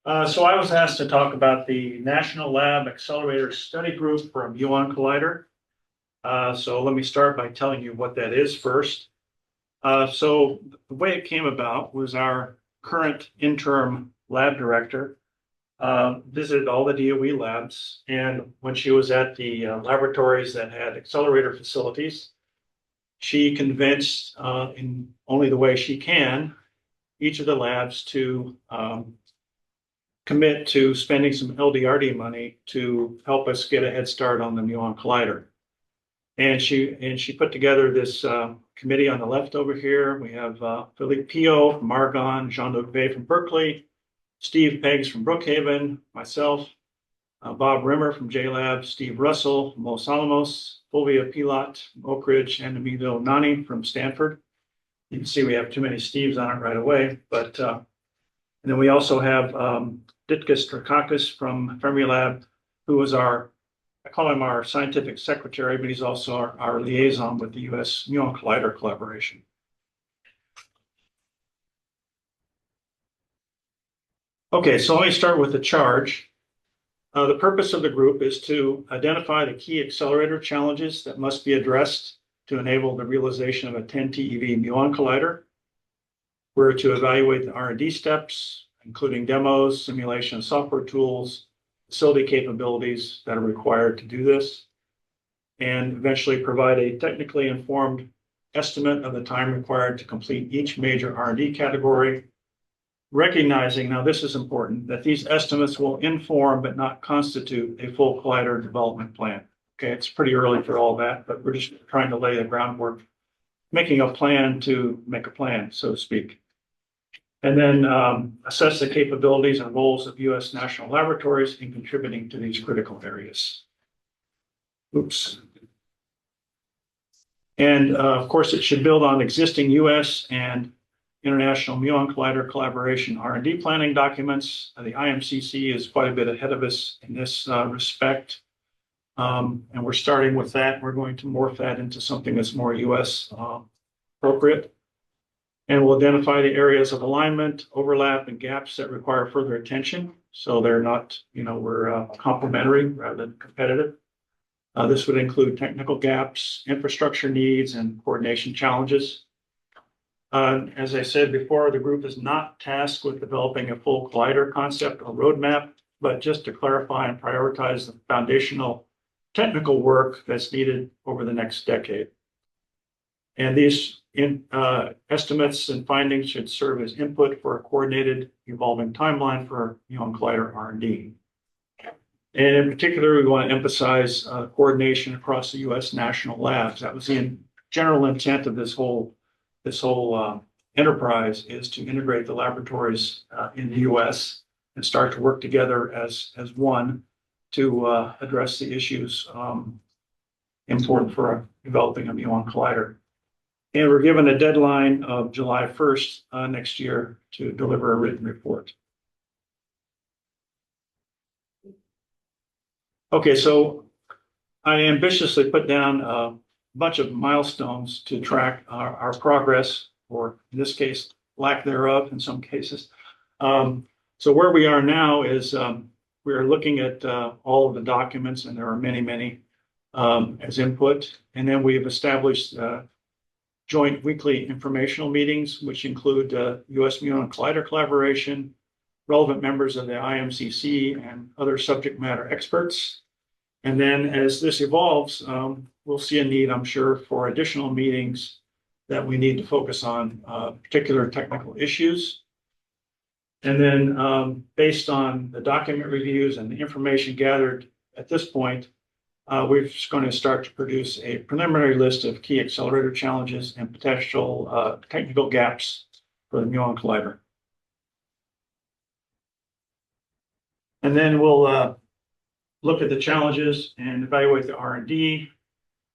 So I was asked to talk about the National Lab Accelerator Study Group from Muon Collider. So let me start by telling you what that is first. So the way it came about was our current interim lab director visited all the DOE labs, and when she was at the laboratories that had accelerator facilities, she convinced, in only the way she can, each of the labs to commit to spending some LDRD money to help us get a head start on the Muon Collider. And she put together this committee on the left over here. We have Philippe Pio from Argonne, Jean-Luc Bay from Berkeley, Steve Peggs from Brookhaven, myself, Bob Rimmer from JLab, Steve Russell from Los Alamos, Fulvia Pilat from Oak Ridge, and Emilio Nani from Stanford. You can see we have too many Steves on it right away, but and then we also have Ditka Strakakis from Fermilab, who was I call him our scientific secretary, but he's also our liaison with the US Muon Collider collaboration. Okay, so let me start with the charge. The purpose of the group is to identify the key accelerator challenges that must be addressed to enable the realization of a 10 TeV Muon Collider. We're to evaluate the R&D steps, including demos, simulation, software tools, facility capabilities that are required to do this, and eventually provide a technically informed estimate of the time required to complete each major R&D category, recognizing, now this is important, that these estimates will inform but not constitute a full collider development plan. Okay, it's pretty early for all that, but we're just trying to lay the groundwork, making a plan to make a plan, so to speak. And then assess the capabilities and roles of US national laboratories in contributing to these critical areas. Oops. And of course, it should build on existing US and international Muon Collider collaboration R&D planning documents. The IMCC is quite a bit ahead of us in this respect. And we're starting with that. We're going to morph that into something that's more US appropriate. And we'll identify the areas of alignment, overlap, and gaps that require further attention. So they're not, we're complementary rather than competitive. This would include technical gaps, infrastructure needs, and coordination challenges. As I said before, the group is not tasked with developing a full collider concept or roadmap, but just to clarify and prioritize the foundational technical work that's needed over the next decade. And these estimates and findings should serve as input for a coordinated evolving timeline for Muon Collider R&D. And in particular, we want to emphasize coordination across the US national labs. That was the general intent of this whole enterprise, is to integrate the laboratories in the US and start to work together as one to address the issues important for developing a Muon Collider. And we're given a deadline of July 1st next year to deliver a written report. Okay, so I ambitiously put down a bunch of milestones to track our progress, or in this case, lack thereof in some cases. So where we are now is we're looking at all of the documents, and there are many, as input. And then we've established joint weekly informational meetings, which include US Muon Collider collaboration, relevant members of the IMCC, and other subject matter experts. And then as this evolves, we'll see a need, I'm sure, for additional meetings that we need to focus on particular technical issues. And then based on the document reviews and the information gathered at this point, we're just going to start to produce a preliminary list of key accelerator challenges and potential technical gaps for the Muon Collider. And then we'll look at the challenges and evaluate the R&D.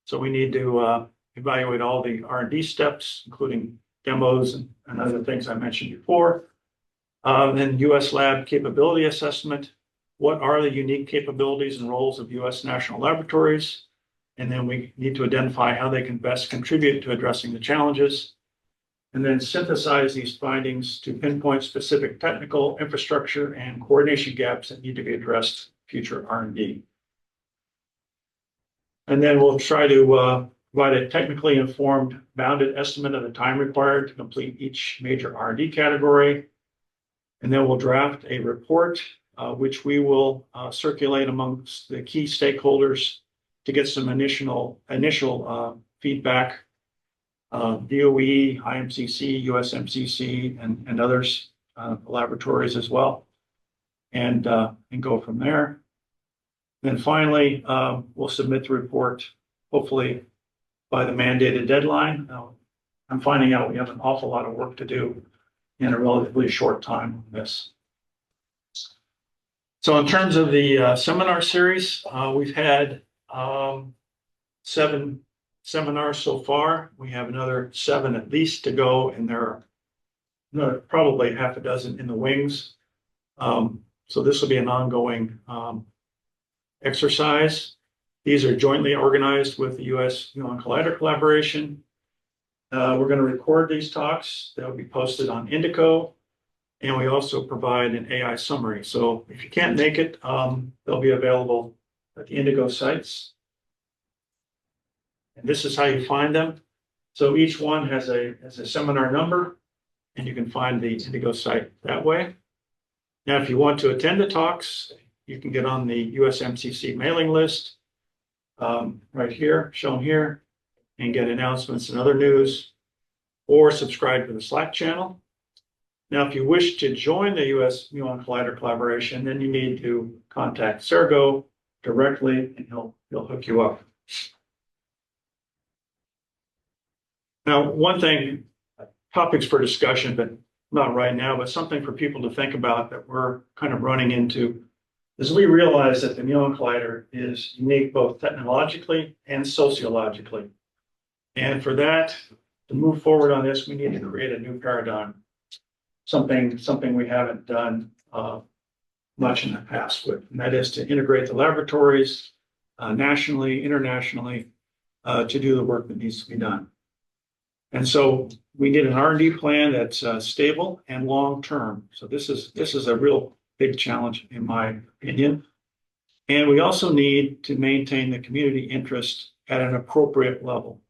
So we need to evaluate all the R&D steps, including demos and other things I mentioned before. Then US lab capability assessment. What are the unique capabilities and roles of US national laboratories? And then we need to identify how they can best contribute to addressing the challenges. and then synthesize these findings to pinpoint specific technical infrastructure and coordination gaps that need to be addressed future R&D. And then we'll try to provide a technically informed bounded estimate of the time required to complete each major R&D category. And then we'll draft a report, which we will circulate amongst the key stakeholders to get some initial feedback. DOE, IMCC, USMCC, and others, laboratories as well, and go from there. Then finally, we'll submit the report, hopefully by the mandated deadline. I'm finding out we have an awful lot of work to do in a relatively short time on this. So in terms of the seminar series, we've had 7 seminars so far. We have another 7 at least to go, and there are probably half a dozen in the wings. So this will be an ongoing exercise. These are jointly organized with the U.S. Muon Collider Collaboration. We're going to record these talks. They'll be posted on Indico, and we also provide an AI summary. So if you can't make it, they'll be available at the Indigo sites. And this is how you find them. So each one has a seminar number, and you can find the Indigo site that way. Now, if you want to attend the talks, you can get on the USMCC mailing list right here, shown here, and get announcements and other news, or subscribe to the Slack channel. Now, if you wish to join the US Muon Collider Collaboration, then you need to contact Sergo directly, and he'll hook you up. Now, one thing, topics for discussion, but not right now, but something for people to think about that we're kind of running into, is we realize that the Muon Collider is unique both technologically and sociologically. And for that, to move forward on this, we need to create a new paradigm, something we haven't done much in the past with, and that is to integrate the laboratories nationally, internationally, to do the work that needs to be done. And so we need an R&D plan that's stable and long-term. So this is a real big challenge, in my opinion. And we also need to maintain the community interest at an appropriate level,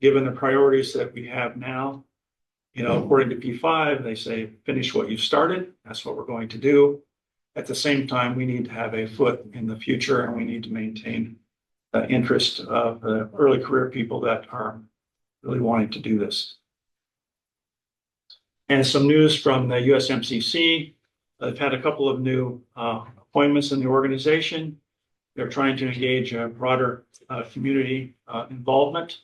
given the priorities that we have now. You know, according to P5, they say, finish what you started. That's what we're going to do. At the same time, we need to have a foot in the future, and we need to maintain the interest of the early career people that are really wanting to do this. And some news from the USMCC. They've had a couple of new appointments in the organization. They're trying to engage a broader community involvement.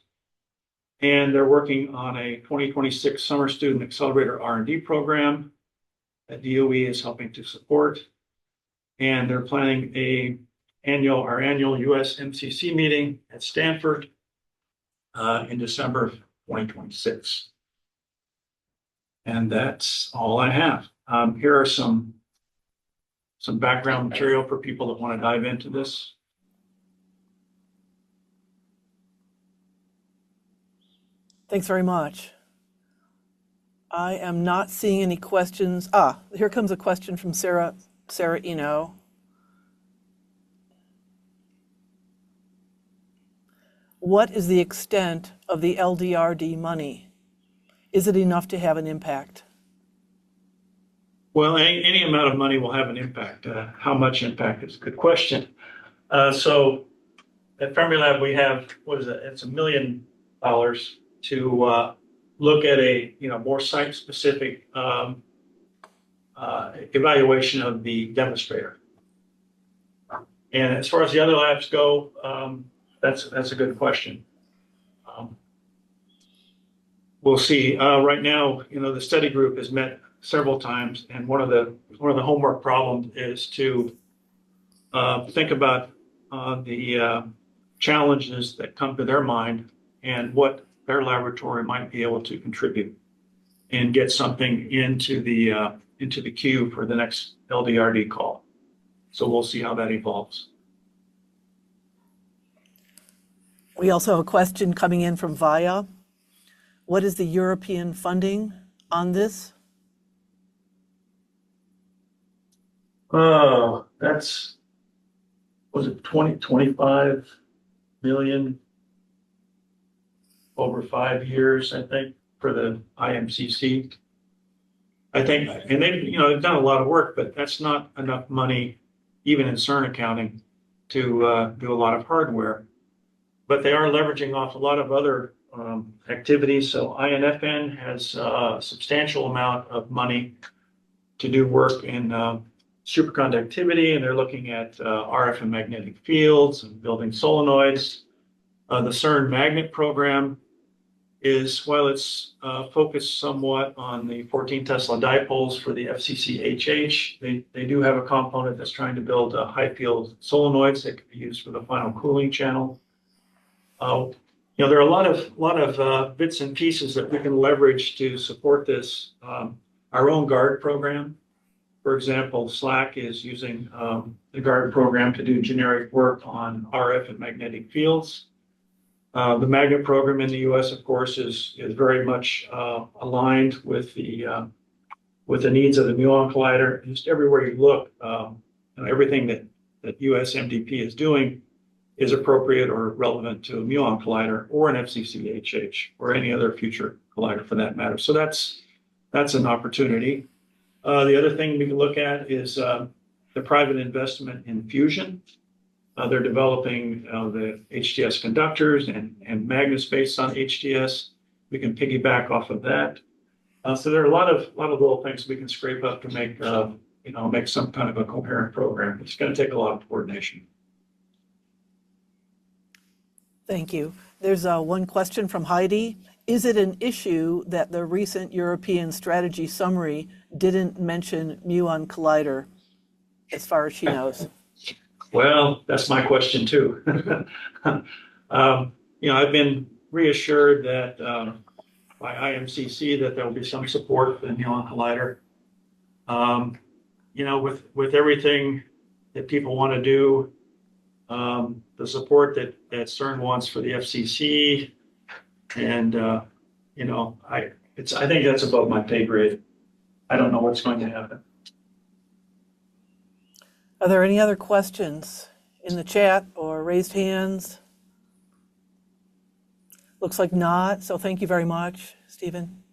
And they're working on a 2026 Summer Student Accelerator R&D program that DOE is helping to support. And they're planning our annual USMCC meeting at Stanford in December of 2026. And that's all I have. Here are some background material for people that want to dive into this. Thanks very much. I am not seeing any questions. Here comes a question from Sarah Eno. What is the extent of the LDRD money? Is it enough to have an impact? Well, any amount of money will have an impact. How much impact is a good question. So at Fermilab, we have, it's $1 million to look at a more site-specific evaluation of the demonstrator. And as far as the other labs go, that's a good question. We'll see. Right now, the study group has met several times, and one of the homework problems is to think about the challenges that come to their mind and what their laboratory might be able to contribute, and get something into the queue for the next LDRD call. So we'll see how that evolves. We also have a question coming in from Vaya. What is the European funding on this? Oh, was it 25 million over 5 years, I think, for the IMCC. I think, and they've done a lot of work, but that's not enough money, even in CERN accounting, to do a lot of hardware. But they are leveraging off a lot of other activities. So INFN has a substantial amount of money to do work in superconductivity, and they're looking at RF and magnetic fields and building solenoids. The CERN magnet program is, while it's focused somewhat on the 14 Tesla dipoles for the FCC-HH, they do have a component that's trying to build high field solenoids that can be used for the final cooling channel. There are a lot of bits and pieces that we can leverage to support this. Our own GUARD program, for example, SLAC is using the GUARD program to do generic work on RF and magnetic fields. The magnet program in the U.S., of course, is very much aligned with the needs of the muon collider. Just everywhere you look, everything that U.S. MDP is doing is appropriate or relevant to a muon collider or an FCC-HH or any other future collider for that matter. So that's an opportunity. The other thing we can look at is the private investment in fusion. They're developing the HTS conductors and magnets based on HTS. We can piggyback off of that. So there are a lot of little things we can scrape up to make some kind of a coherent program. It's going to take a lot of coordination. Thank you. There's one question from Heidi. Is it an issue that the recent European strategy summary didn't mention muon collider, as far as she knows? Well, that's my question too. I've been reassured that by IMCC that there will be some support for the muon collider. With everything that people want to do, the support that CERN wants for the FCC, and I think that's above my pay grade. I don't know what's going to happen. Are there any other questions in the chat or raised hands? Looks like not, so thank you very much, Stephen.